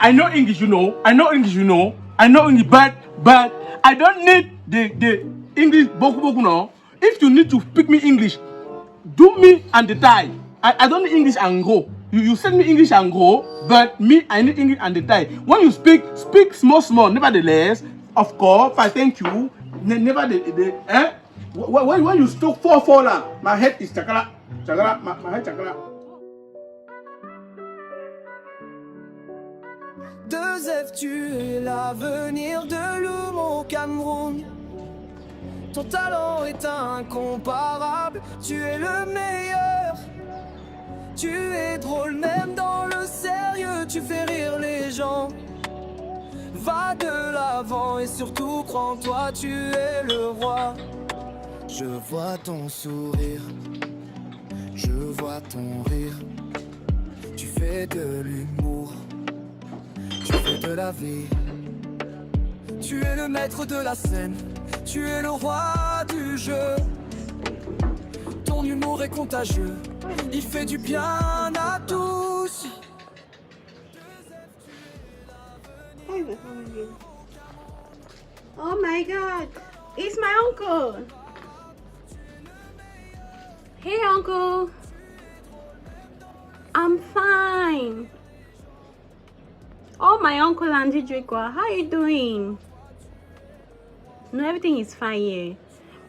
I know English, you know. I know English, you know. I know English, but I don't need the English boku boku no. If you need to speak me English, do me and the tie. I don't need English and go. You send me English and go, but me, I need English and the tie. When you speak small, small. Nevertheless, of course, I thank you. Never eh? When you talk four now, my head is chakra, my head chakra. Deux F, tu es l'avenir de l'homme au Cameroun. Ton talent est incomparable, tu es le meilleur. Tu es drôle même dans le sérieux, tu fais rire les gens. Va de l'avant et surtout crois en toi, tu es le roi. Je vois ton sourire, je vois ton rire. Tu fais de l'humour, tu fais de la vie. Tu es le maître de la scène, tu es le roi du jeu. Ton humour est contagieux, il fait du bien à tous. Oh my God, it's my uncle. Hey uncle, I'm fine. Oh my uncle Andy Drakwa, how you doing? No, everything is fine here.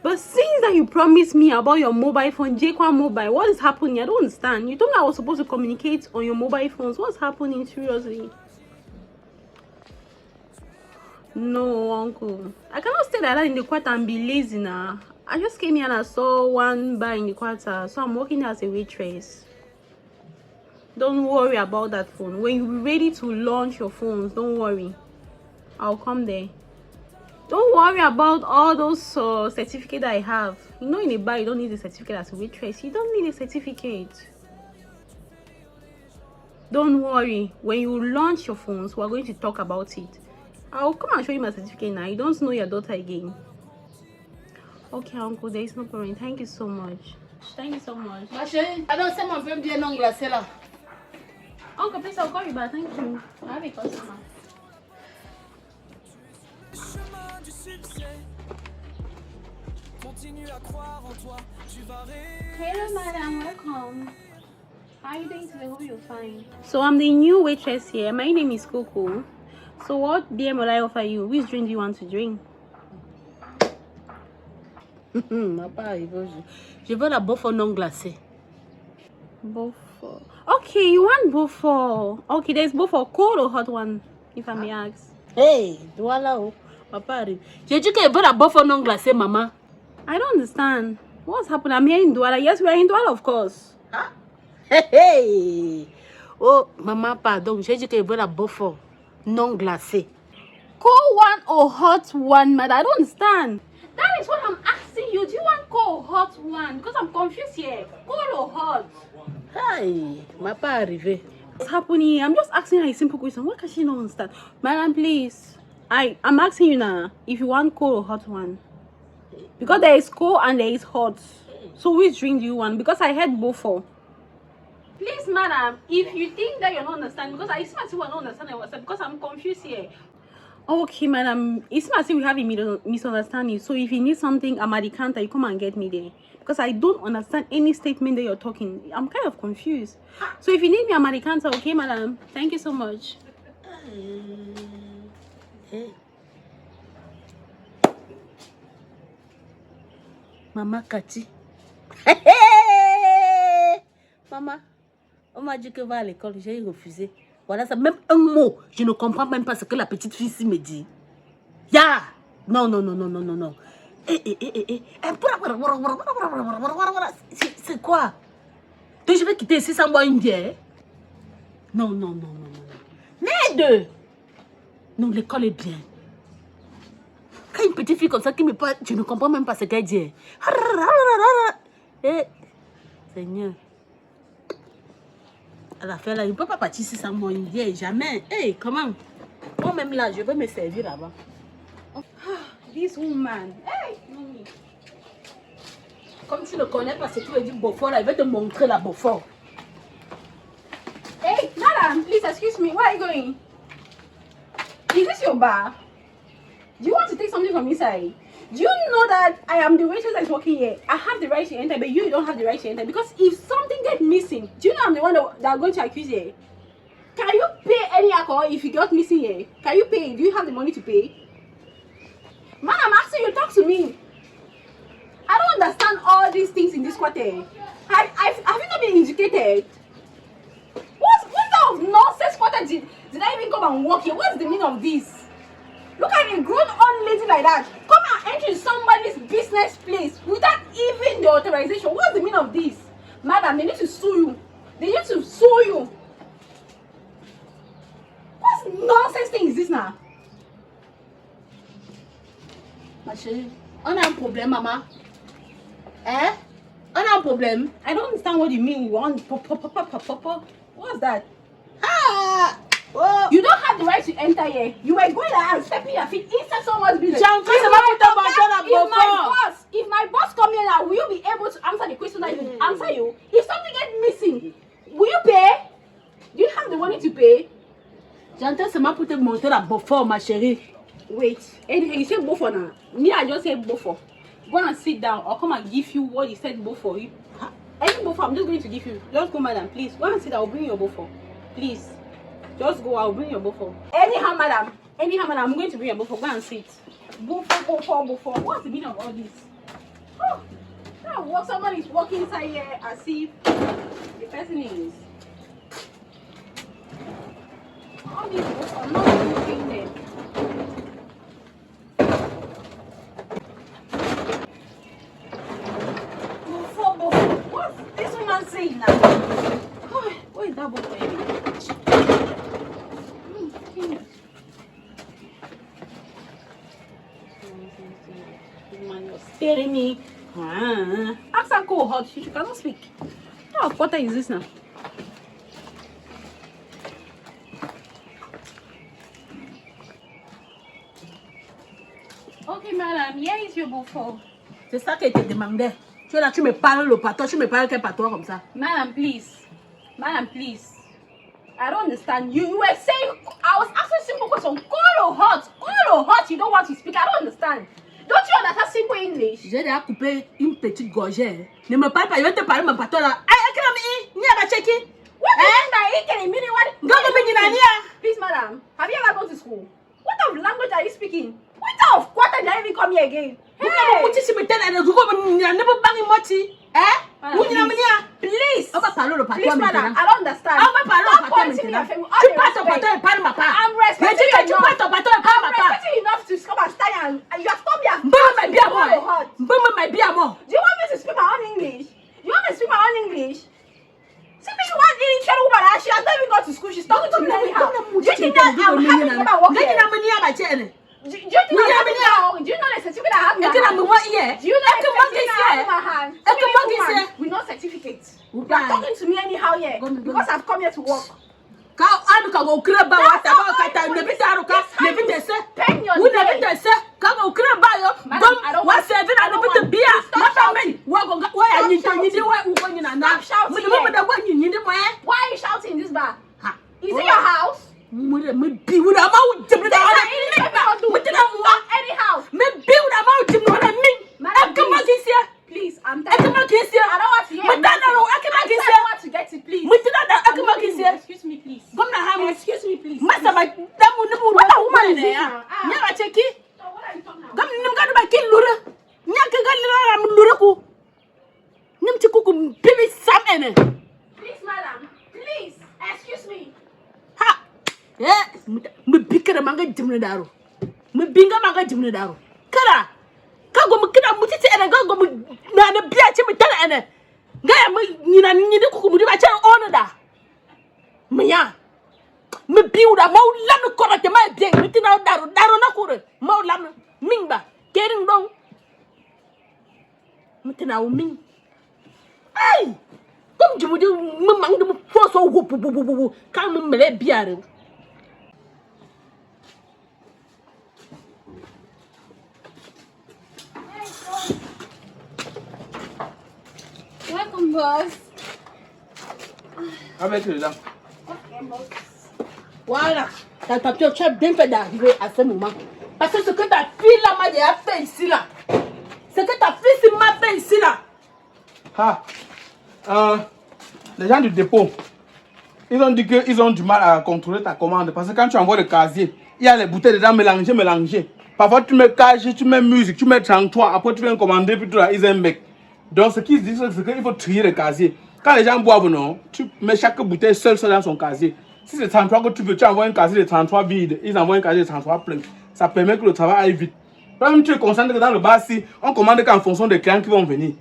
But since that you promised me about your mobile phone, Jekwa Mobile, what is happening? I don't understand. You told me I was supposed to communicate on your mobile phones. What's happening, seriously? No, uncle. I cannot stay like that in the quarter and be lazy now. I just came here and I saw one bar in the quarter, so I'm working as a waitress. Don't worry about that phone. When you're ready to launch your phones, don't worry. I'll come there. Don't worry about all those certificates I have. You know, in a bar, you don't need a certificate as a waitress. You don't need a certificate. Don't worry. When you launch your phones, we're going to talk about it. I'll come and show you my certificate now. You don't know your daughter again. Okay, uncle, there is no problem. Thank you so much. Thank you so much. Ma chérie, alors c'est mon peu bien non glacé là. Uncle, please, I'll call you back. Thank you. I have a customer. Chemin du succès. Continue à croire en toi, tu vas Hello, madam. Welcome. How are you doing today? Hope you're fine. So I'm the new waitress here. My name is Coco. So what beer will I offer you? Which drink do you want to drink? Je veux la bouffe non glacée. Beaufort. Okay, you want Beaufort. Okay, there's Beaufort cold or hot one, if I may ask. Hey, voilà oh. Papa arrive. J'ai dit que je veux la bouffe non glacée, maman. I don't understand. What's happening? I'm here in Douala. Yes, we are in Douala, of course. Huh? Hey. Oh, maman, pardon. J'ai dit que je veux la bouffe non glacée. Cold one or hot one, mother? I don't understand. That is what I'm asking you. Do you want cold or hot one? Because I'm confused here. Cold or hot? Hey, ma pas arrivé. What's happening here? I'm just asking her a simple question. Why can she not understand? Madam, please. I'm asking you now if you want cold or hot one. Because there is cold and there is hot. So which drink do you want? Because I had both for. Please, madam, if you think that you're not understanding, because I see myself not understanding what's because I'm confused here. Okay, madam, it's my we have a misunderstanding. So if you need something, I'm at the counter, you come and get me there. Because I don't understand any statement that you're talking. I'm kind of confused. So if you need me, I'm at the counter, okay, madam? Thank you so much. Hey. Maman Cathy. Maman, on m'a dit que va à l'école, j'ai refusé. Voilà, ça, même un mot, je ne comprends même pas ce que la petite fille ici me dit. Ya! Non, non, non, non, non, non, non. C'est quoi? Donc je vais quitter ici sans boire une bière? Non, non, non, non, non. Ned! Non, l'école est bien. Quand une petite fille comme ça qui me parle, je ne comprends même pas ce qu'elle dit. Eh, Seigneur. À la fin là, je ne peux pas partir ici sans moi une vieille, jamais. Hey, comment? Moi-même là, je vais me servir là-bas. This woman. Hey, mommy. Comme tu ne connais pas ce que veut dire Beaufort, là, je vais te montrer la Beaufort. Hey, madam, please excuse me. Where are you going? Is this your bar? Do you want to take something from inside? Do you know that I am the waitress that is working here? I have the right to enter, but you don't have the right to enter. Because if something gets missing, do you know I'm the one that are going to accuse here? Can you pay any alcohol if you got missing here? Can you pay? Do you have the money to pay? Man, I'm asking you, talk to me. I don't understand all these things in this quarter. Have you not been educated? What kind of nonsense quarter did I even come and work here? What's the meaning of this? Look at a grown-on lady like that. Come and enter somebody's business place without even the authorization. What's the meaning of this? Madam, they need to sue you. They need to sue you. What nonsense thing is this now? Ma chérie, on a un problème, maman. Eh? On a un problème. I don't understand what you mean. You want what's that? Ah! Oh! You don't have the right to enter here. You were going there and stepping your feet inside someone's business. If my boss come here now, will you be able to answer the question that you answer you? If something gets missing, will you pay? Do you have the money to pay? J'entends seulement pour te montrer la beaufort, ma chérie. Wait, and you said Beaufort now. Me, I just said Beaufort. Go and sit down or come and give you what you said Beaufort. Any Beaufort, I'm just going to give you. Just go, madam, please. Go and sit down. I'll bring your Beaufort. Please. Just go, I'll bring your Beaufort. Anyhow, madam, I'm going to bring your Beaufort. Go and sit. Beaufort. What's the meaning of all this? Oh, now someone is walking inside here as if the person is. All these books are not looking there. What's this woman saying now? Oh, where is that book, baby? Man, you're staring me. Ask her go hot. She cannot speak. Oh, what is this now? Okay, madam, here is your Beaufort. C'est ça qu'elle te demandait. Tu es là, tu me parles le patron, tu me parles quel patron comme ça. Madam, please. I don't understand. You were saying, I was asking simple question. Cold or hot, you don't want to speak. I don't understand. Don't you understand simple English? J'ai déjà coupé une petite gorgée. Ne me parle pas, je vais te parler mon patron là. Ni à checker. What do you mean? Please, madam, have you ever gone to school? What type of language are you speaking? What type of quarter did I even come here again? Hey! Please, madam, I don't understand. Stop pointing me your finger. I'm respecting enough to come and stand and you have told me I'm hot. Do you want me to speak my own English? Simply one Indian woman, she has not even gone to school. She's talking to me anyhow. Do you think that I'm happy to come and work here? Do you know the certificate I have in my hand? Do you know the certificate I have in my hand? With no certificate. You are talking to me anyhow here because I've come here to work. Pen your name. Stop shouting here. Why are you shouting in this bar? Is it your house? Anyhow. Madam, please, I'm tired. I don't want to hear it. I don't want to get it, please. Excuse me, please. Excuse me, please. What a woman is here. Never check it. What are you talking about? Come to my king, Lura. Nyaka Luraku. Nimchikukum, baby, Sam. Please, madam. Please. Excuse me. Ha! Yeah, me bigger manga Jimnadaro. Me binga manga Jimnadaro. Kara! Kago Mukina Mutiti and I go Nana Biachi Mitana. Gaya, Nina Nidukumacha honor. Mia. Me build a more lamb correct my being within our Daronakura. More lamb, Mingba, getting wrong. Mutina Ming. Hey! Come to you, Mamma, the force of whoop, come me let beer. Welcome, boss. I bet you that. Okay, boss. Voilà. Tu as bien fait d'arriver à ce moment. Parce que ce que ta fille là m'a déjà fait ici là. Ce que ta fille m'a fait ici là. Les gens du dépôt, ils ont dit qu'ils ont du mal à contrôler ta commande. Parce que quand tu envoies le casier, il y a les bouteilles dedans mélangées. Parfois tu mets casier, tu mets musique, tu mets 33. Après tu viens commander, puis tu as ils aiment bec. Donc ce qu'ils disent, c'est qu'il faut trier le casier. Quand les gens boivent, non, tu mets chaque bouteille seule dans son casier. Si c'est 33 que tu veux, tu envoies un casier de 33 vide. Ils envoient un casier de 33 plein. Ça permet que le travail aille vite. Même tu te concentres que dans le bar, si on commande qu'en fonction des clients qui vont venir.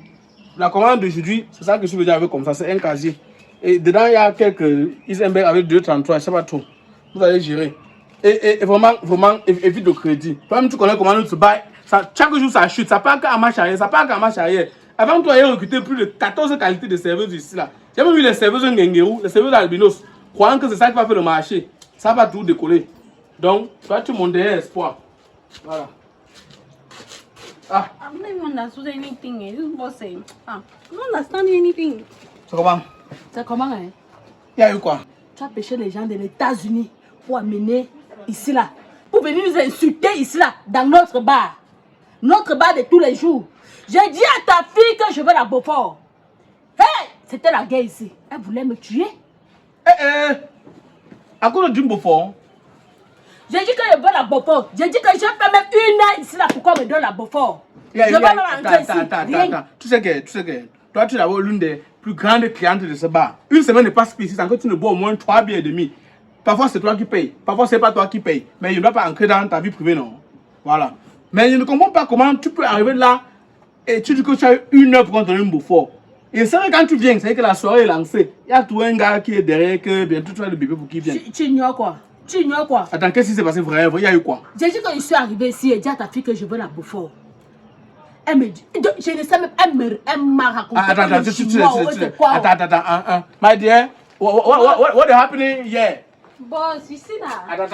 La commande d'aujourd'hui, c'est ça que je veux dire avec comme ça, c'est un casier. Et dedans, il y a quelques Isenberg avec 2,33, je sais pas trop. Vous allez gérer. Et vraiment, évite le crédit. Toi-même, tu connais comment tu bail. Chaque jour, ça chute. Ça part qu'à marche arrière. Ça part qu'à marche arrière. Avant, toi, il y a recruté plus de 14 qualités de serveuses ici. Là. J'ai même vu les serveuses Ngengerou, les serveuses albinos, croyant que c'est ça qui va faire le marché. Ça va tout décoller. Donc, toi, tu montes derrière espoir. Voilà. I'm not even understanding anything. This is boss saying. I'm not understanding anything. C'est comment? C'est comment hein? Il y a eu quoi? Tu as pêché les gens des États-Unis pour amener ici là. Pour venir nous insulter ici là, dans notre bar. Notre bar de tous les jours. J'ai dit à ta fille que je veux la Beaufort. Hey! C'était la guerre ici. Elle voulait me tuer. À cause du Beaufort? J'ai dit que je veux la Beaufort. J'ai dit que j'ai fait même 1 heure ici là pour qu'on me donne la Beaufort. Je vais même rentrer ici. Attends. Tu sais que, toi tu es d'abord l'une des plus grandes clientes de ce bar. Une semaine ne passe plus ici sans que tu ne bois au moins 3 bières et demi. Parfois c'est toi qui payes, parfois c'est pas toi qui payes. Mais il ne doit pas entrer dans ta vie privée, non. Voilà. Mais je ne comprends pas comment tu peux arriver là et tu dis que tu as eu 1 heure pour donner un Beaufort. Et c'est vrai quand tu viens, c'est que la soirée est lancée. Il y a tout un gars qui est derrière que bientôt tu as le bébé pour qu'il vienne. Tu ignores quoi? Tu ignores quoi? Attends, qu'est-ce qui s'est passé vraiment? Il y a eu quoi? J'ai dit que je suis arrivée ici et dit à ta fille que je veux la Beaufort. Elle me dit, je ne sais même, elle m'a raconté. Attends. My dear, what is happening here? Boss, you see that? Attends,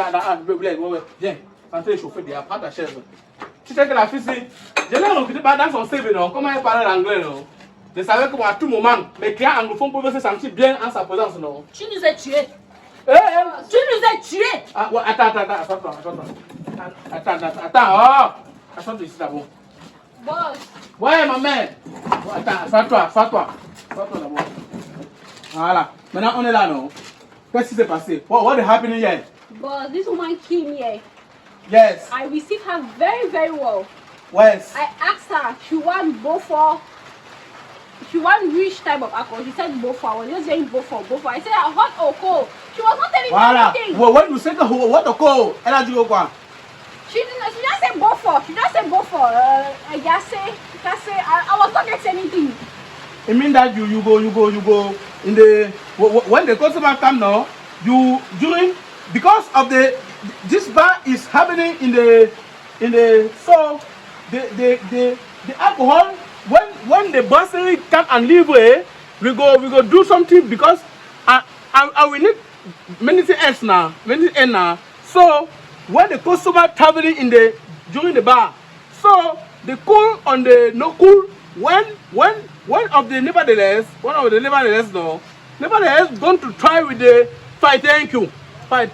viens, entrez chauffer déjà, prends ta chaise. Tu sais que la fille, je l'ai recrutée pas dans son CV, non? Comment elle parle l'anglais, non? Je savais qu'à tout moment, mes clients anglophones peuvent se sentir bien en sa présence, non? Tu nous as tués. Tu nous as tués. Attends, attends ici d'abord. Boss. Ouais, ma mère. Attends, sois-toi d'abord. Voilà. Maintenant, on est là, non? Qu'est-ce qui s'est passé? What is happening here? Boss, this woman came here. Yes. I received her very, very well. Yes. I asked her, she want Beaufort. She want which type of alcohol? She said Beaufort. I was just saying Beaufort. I said hot or cold. She was not telling me anything. Well, when you say what or cold, elle a dit quoi? She just said Beaufort. I was not getting anything. It means that you go in the when the customer come now, because of this bar is happening in the so the alcohol when the bursary come and leave we go do something because I will need many things else now. So when the customer traveling during the bar, so the cool on the no cool when one of the nevertheless going to try with the fight. Thank you. Fight.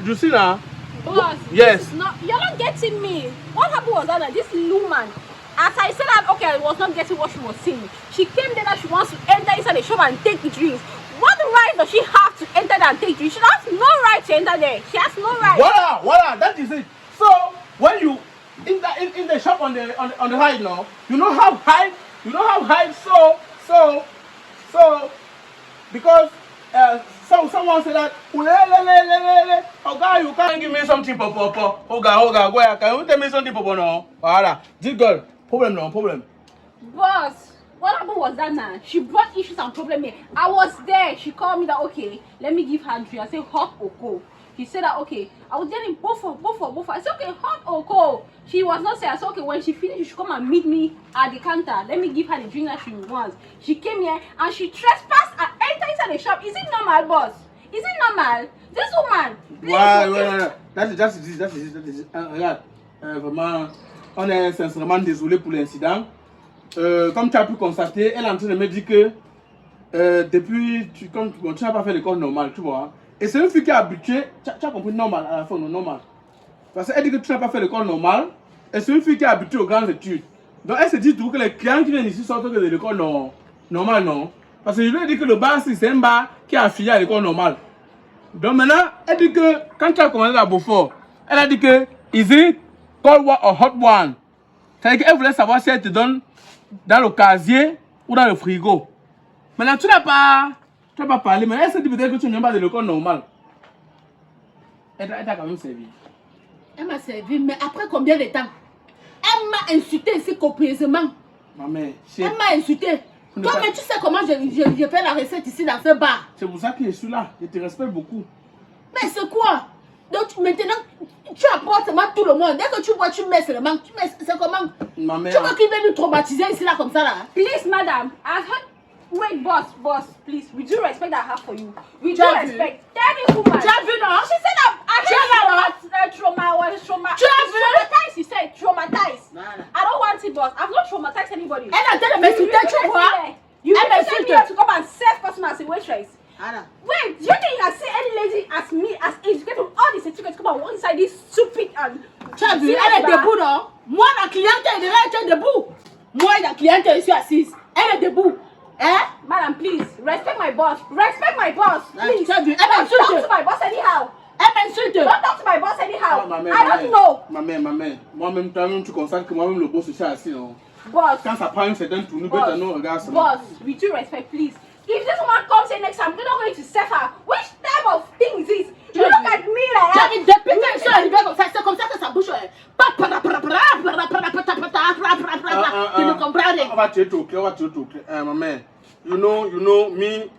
You see now? Boss, yes. You're not getting me. What happened was that this woman, as I said that okay, I was not getting what she was saying. She came there that she wants to enter inside the shop and take the drinks. What right does she have to enter there and take drinks? She has no right to enter there. She has no right. Voila, that is it. So when you in the shop on the right now, you know how high so because someone said that oh God, you can't give me something papa. Oh God, where can you tell me something papa no? Voila, this girl, problem. Boss, what happened was that now? She brought issues and problem here. I was there. She called me that okay, let me give her a drink. I said hot or cold. She said that okay. I was telling both. I said okay, hot or cold. She was not saying. I said okay, when she finished, she should come and meet me at the counter. Let me give her the drink that she wants. She came here and she trespassed and entered inside the shop. Is it normal, boss? Is it normal? This woman. Ouais. That is it. Regarde, vraiment, on est sincèrement désolé pour l'incident. Comme tu as pu constater, elle est en train de me dire que depuis, tu n'as pas fait l'école normale, tu vois. Et c'est une fille qui est habituée, tu as compris, normal à la fin, non, normal. Parce qu'elle dit que tu n'as pas fait l'école normale, et c'est une fille qui est habituée aux grandes études. Donc elle se dit toujours que les clients qui viennent ici sortent de l'école normale, non. Parce que je lui ai dit que le bar, c'est un bar qui est affilié à l'école normale. Donc maintenant, elle dit que quand tu as commandé à Beaufort, elle a dit que, is it cold one or hot one? C'est-à-dire qu'elle voulait savoir si elle te donne dans le casier ou dans le frigo. Maintenant, tu n'as pas parlé, mais elle s'est dit peut-être que tu n'aimes pas de l'école normale. Elle t'a quand même servi. Elle m'a servi, mais après combien de temps? Elle m'a insulté ici copieusement. Maman, Elle m'a insulté. Toi, mais tu sais comment je fais la recette ici dans ce bar. c'est pour ça que je suis là. Je te respecte beaucoup. Mais c'est quoi? Donc maintenant, tu apportes seulement tout le monde. Dès que tu vois, tu mets seulement. C'est comment? Maman, Tu veux qu'il vienne nous traumatiser ici là comme ça là? Please, madam, I've heard. Wait, boss, please. With due respect I have for you. With due Tu as vu? respect. That is woman. Tu as vu non? She said I had trauma. Tu as vu? Traumatized, she said. Traumatized. Voilà. I don't want it, boss. I've not traumatized anybody. Elle a train de m'insulter, tu vois? You Elle send m'insulte. me here to come and serve customers as a waitress. Voilà. Wait, do you think you can see any lady as me, as educated with all these certificates, come and walk inside this stupid and... Tu as vu? Elle est debout non? Moi, la cliente est debout. Moi, la cliente, je suis assise. Elle est debout. Hein? Madam, please, respect my boss. Respect my boss, please. Tu as vu? Elle Don't talk m'insulte. to my boss anyhow. Elle m'insulte. Don't talk to my boss anyhow. maman, I don't know. Maman, moi-même, toi-même, tu constates que moi-même, le boss, je suis assis, non? Boss, Quand ça prend une certaine tournure, boss, tu nous regardes ça. boss, with due respect, please. If this woman comes here next time, we're not going to serve her. Which type of thing is this? You look at me like that. Depuis que je suis arrivée comme ça, c'est comme ça que ça bouge. Tu ne comprends rien. On va te truquer, maman. You know, me.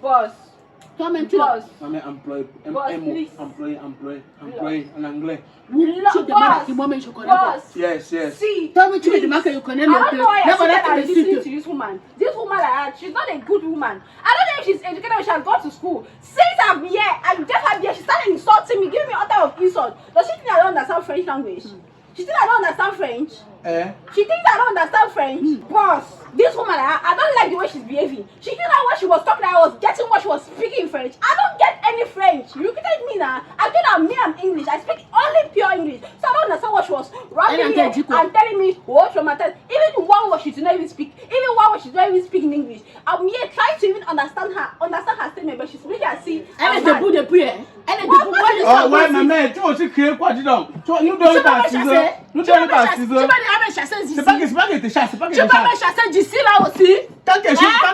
Boss, Toi-même, tu boss. Maman, employé, Boss, please. employé en anglais. Tu demandes que moi-même je connais pas. Boss. Yes. See, Toi-même, tu me demandes que je connais I le don't peu. know why Là, I voilà, said tu I'm listening to m'insultes. this woman. This woman like that, she's not a good woman. I don't know if she's educated or she has gone to school. Since I'm here, I'm just here, she started insulting me, giving me all type of insult. Does she think I don't understand French language? She thinks I don't understand French. She thinks I don't understand French. Boss, this woman, I don't like the way she's behaving. She thinks that when she was talking, I was getting what she was speaking in French. I don't get any French. You look at me now. I think I'm English. I speak only pure English. So I don't understand what she was rapping here and telling me what traumatized. Even one word she did not even speak. Even one word she did not even speak in English. I'm here trying to even understand her statement, but she's really as see. Elle est debout depuis. Elle est debout. Moi, je suis Oh ouais, maman, tu as aussi créé quoi, dis donc? Nous donnons pas à 6 heures. Nous donnons pas à 6 Tu heures. vas me chasser d'ici. C'est pas qu'elle te chasse, c'est pas Tu qu'elle te vas me chasse. chasser d'ici là aussi. Quand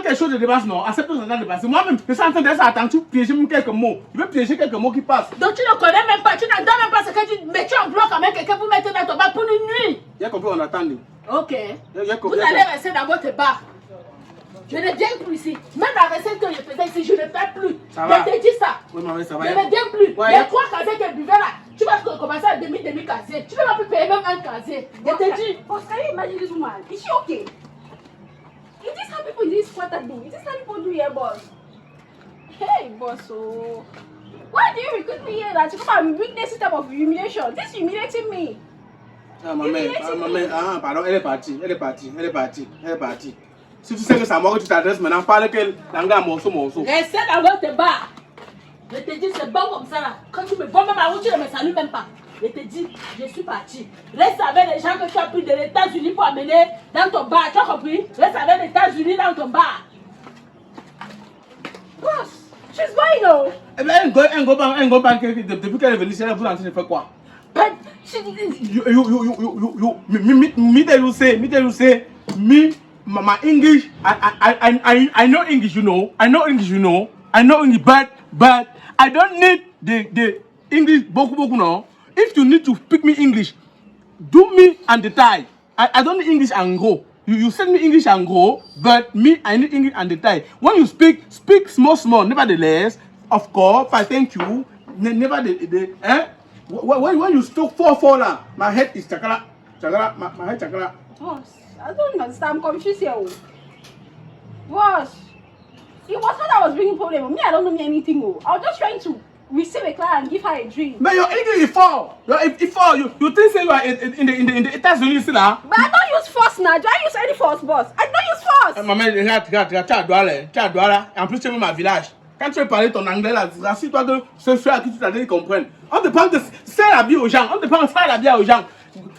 quelque chose te dépasse, non, accepte que ça te dépasse. Moi-même, je suis en train de ça, attends, tu piéges quelques mots. Je veux piéger quelques mots qui passent. Donc tu ne connais même pas, tu n'entends même pas ce que tu mets en bloc avec quelqu'un pour mettre dans ton bar pour une nuit. J'ai compris, on attend. Ok. J'ai Vous compris. allez rester dans votre bar. Je ne viens plus ici. Même la recette que je faisais ici, je ne fais plus. Ça va. Je te dis ça. Oui, maman, ça va. Je ne viens plus. Ouais. Les 3 casiers que je buvais là, tu vas commencer à demi-casier. Tu ne vas plus payer même un casier. Je te dis. Boss, can you imagine this woman? Is she okay? Is this how people in this quarter do? Is this how people do here, boss? Hey, boss, oh. Why do you recruit me here to come and bring this system of humiliation? This is humiliating me. Maman, pardon, elle est partie. Si tu sais que c'est à moi que tu t'adresses maintenant, parle qu'elle langue à morceau. Restez dans votre bar. Je te dis, c'est bon comme ça là. Quand tu me vois même à où tu ne me salues même pas. Je te dis, je suis parti. Reste avec les gens que tu as pris de l'États-Unis pour amener dans ton bar. Tu as compris? Reste avec les États-Unis dans ton bar. Boss, she's going though. Eh bien, elle go back, depuis qu'elle est venue, elle vous en train de faire quoi? But she Me tell you say, my English, I know English, I know English, but I don't need the English beaucoup no. If you need to speak me English, do me and the Thai. I don't need English and go. You send me English and go, but me, I need English and the Thai. When you speak small. Nevertheless, of course, I thank you. Never when you talk 4 now, my head is chakra, my head chakra. Boss, I don't understand. I'm confused here. Boss, it was not that I was bringing problem. Me, I don't know anything. I was just trying to receive a client and give her a drink. But your English is fall. You think say you are in the États-Unis now? But I don't use force now. Do I use any force, boss? I don't use force. boss. Maman, regarde, tu as droit là. En plus, tu es même à village. Quand tu veux parler ton anglais là, rassure-toi que ceux à qui tu t'as dit comprennent. On te parle de faire la vie aux gens. On te parle de faire la vie aux gens.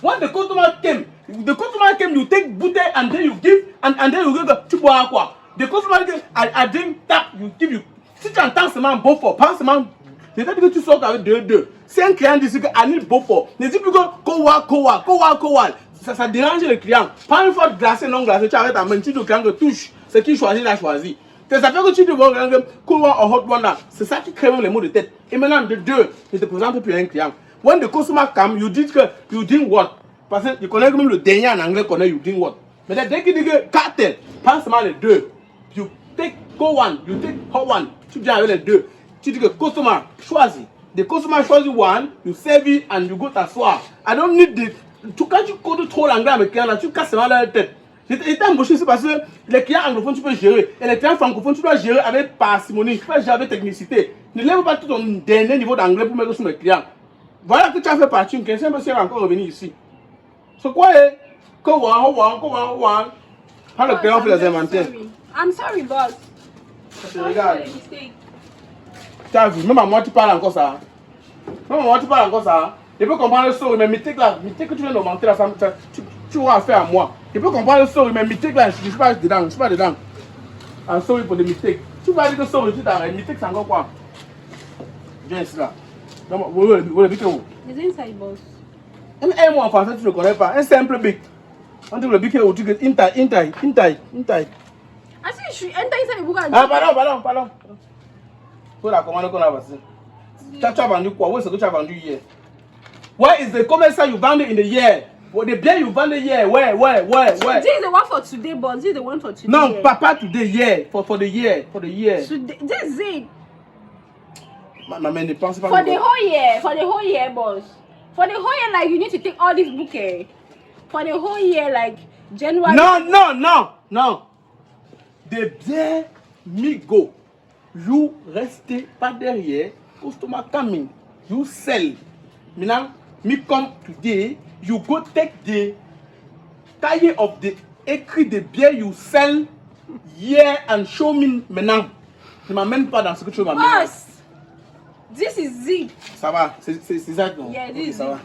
When the customer came, you take bouteille and then you give, and then you give, tu bois quoi? The customer came, I drink tap, you give you. Si tu entends seulement bon fort, pas seulement, c'est-à-dire que tu sors avec deux. Si un client dit que I need bon fort, ne dis plus que kowa. Ça dérange le client. Pas une fois glacé, non glacé, tu arrêtes ta main, tu dis au client que touche, ce qu'il choisit, il a choisi. C'est ça fait que tu te vois cool one or hot one là. C'est ça qui crée les maux de tête. Et maintenant, de deux, ne te présente plus un client. When the customer come, you did que you did what? Parce que tu connais même le dernier en anglais, connaît you did what. Mais dès qu'il dit que cartel, pas seulement les deux. You take cold one, you take hot one. Tu viens avec les deux. Tu dis que customer, choisis. The customer choisit one, you serve it and you go t'asseoir. I don't need the. Quand tu codes trop l'anglais avec quelqu'un là, tu casses seulement la tête. J'étais embauché ici parce que les clients anglophones tu peux gérer et les clients francophones tu dois gérer avec parcimonie, tu peux gérer avec technicité. Ne lève pas tout ton dernier niveau d'anglais pour mettre sur mes clients. Voilà que tu as fait partie, une question peut encore revenir ici. C'est quoi one. Pas le client fait les inventaires. I'm sorry, boss. Regarde. Tu as vu, même à moi tu parles encore ça. Je peux comprendre le story, mais mythique là, mythique que tu viens d'augmenter là, tu auras affaire à moi. Je peux comprendre le story, mais mythique là, je suis pas dedans. Un story pour des mythiques. Tu vas dire que story, tu t'arrêtes. Mythique, c'est encore quoi? Viens ici là. Vous le bic où? Les inside, boss. Un mot en français, tu ne connais pas. Un simple bic. On dit le bic où tu dis intaille. Ah si, je suis inside le bouquin. Ah, pardon. Faut la commande qu'on a passée. Tu as vendu quoi? Où est-ce que tu as vendu hier? Where is the commercial you found in the year? What the beer you found the year? Where? This is the one for today, boss. This is the one for today. No, papa today, year. For the year. Today, this is it. Ma ne pense pas. For the whole year, boss. For the whole year, like you need to take all this bouquet. For the whole year, like January. No. The beer me go. You restez pas derrière. Customer coming. You sell. Maintenant, me come today. You go take the cahier of the écrit de beer you sell here and show me maintenant. Ne m'amène pas dans ce que tu veux m'amener. Boss, this is it. Ça va, c'est ça non? Yeah, this is ça it. va.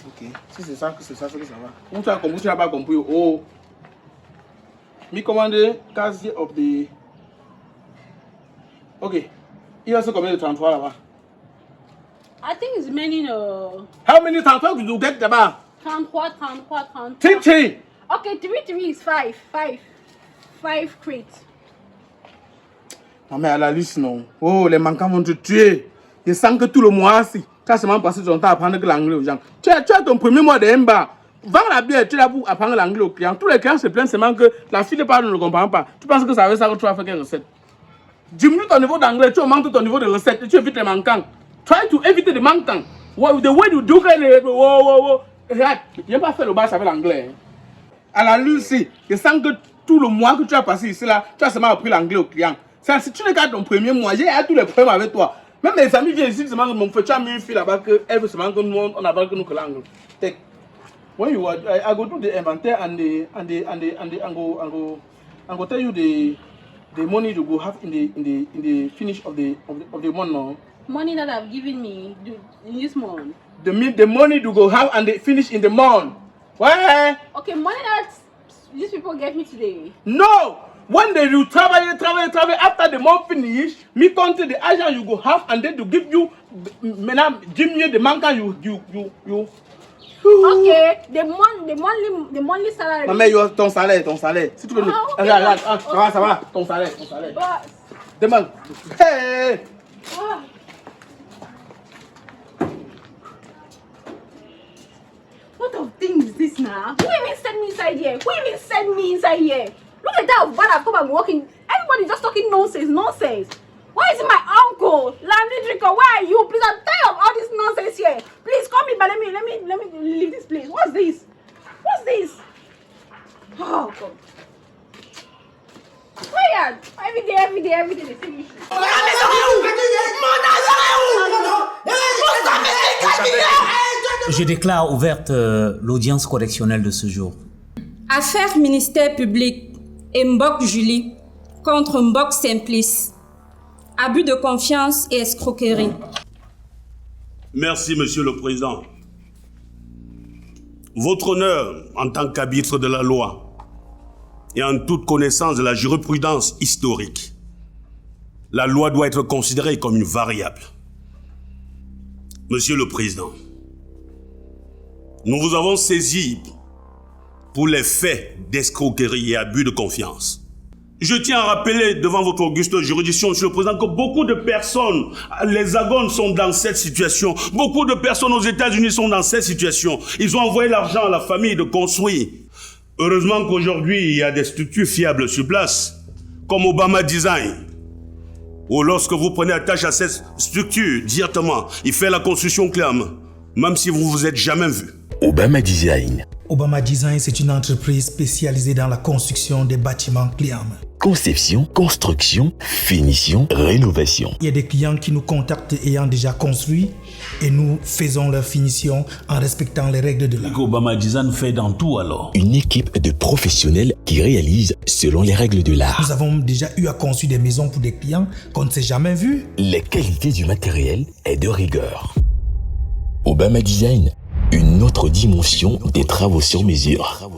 Ok, si c'est ça, c'est que ça va. Où tu as compris, tu n'as pas compris. Oh, me commande casier of the. Ok, il reste combien de 33 là-bas? I think it's many. How many 33 you get là-bas? 33. 33. Three. Okay, 3 is 5 crates. Non mais à la liste non. Oh, les manquants vont te tuer. Je sens que tout le mois, si tu as seulement passé ton temps à apprendre l'anglais aux gens. Tu as ton premier mois de MBA. Vends la bière, tu es là pour apprendre l'anglais aux clients. Tous les clients se plaignent seulement que la fille de parole ne comprend pas. Tu penses que ça veut ça que tu vas faire quelle recette? Diminue ton niveau d'anglais, tu augmentes ton niveau de recette et tu évites les manquants. Try to éviter les manquants. The way you do it, regarde, je n'ai pas fait le bas avec l'anglais. À la lucie, je sens que tout le mois que tu as passé ici, là, tu as seulement appris l'anglais aux clients. Si tu regardes ton premier mois, j'ai tous les problèmes avec toi. Même mes amis viennent ici, seulement mon frère, tu as mis une fille là-bas qu'elle veut seulement que nous, on n'a que nous que l'anglais. When you are, I go do the inventaire and go tell you the money you go have in the finish of the month now. Money that I've given me in this month. The money you go have and the finish in the month. Why? Okay, money that these people gave me today. No! When you travel, after the month finish, me come to the agent you go have and then to give you, give me the manka you. Okay, the monthly salary. Maman, ton salaire. Si tu veux, regarde, ça va, ton salaire. Boss. Demande. Hey! Ah. What of thing is this now? Who even sent me inside here? Look at that bad I've come and walking. Everybody just talking nonsense. Why is it my uncle? Landry Drinker, where are you? Please, I'm tired of all this nonsense here. Please call me, but let me leave this place. What's this? Oh God. Tired. Every day, the same issue. Je déclare ouverte l'audience correctionnelle de ce jour. Affaires ministère public. et Mbok Julie contre Mbok Simplice. Abus de confiance et escroquerie. Merci, Monsieur le Président. Votre honneur, en tant qu'arbitre de la loi et en toute connaissance de la jurisprudence historique, la loi doit être considérée comme une variable. Monsieur le Président, nous vous avons saisi pour les faits d'escroquerie et abus de confiance. Je tiens à rappeler devant votre auguste juridiction, Monsieur le Président, que beaucoup de personnes, les Hexagones sont dans cette situation. Beaucoup de personnes aux États-Unis sont dans cette situation. Ils ont envoyé l'argent à la famille de construire. Heureusement qu'aujourd'hui, il y a des structures fiables sur place, comme Obama Design. Ou lorsque vous prenez attache à cette structure directement, il fait la construction clairement, même si vous ne vous êtes jamais vu. Obama Design. Obama Design, c'est une entreprise spécialisée dans la construction des bâtiments clients. Conception, construction, finition, rénovation. Il y a des clients qui nous contactent ayant déjà construit et nous faisons leur finition en respectant les règles de l'art. Obama Design fait dans tout alors. Une équipe de professionnels qui réalisent selon les règles de l'art. Nous avons déjà eu à construire des maisons pour des clients qu'on ne s'est jamais vus. La qualité du matériel est de rigueur. Obama Design, une autre dimension des travaux sur mesure.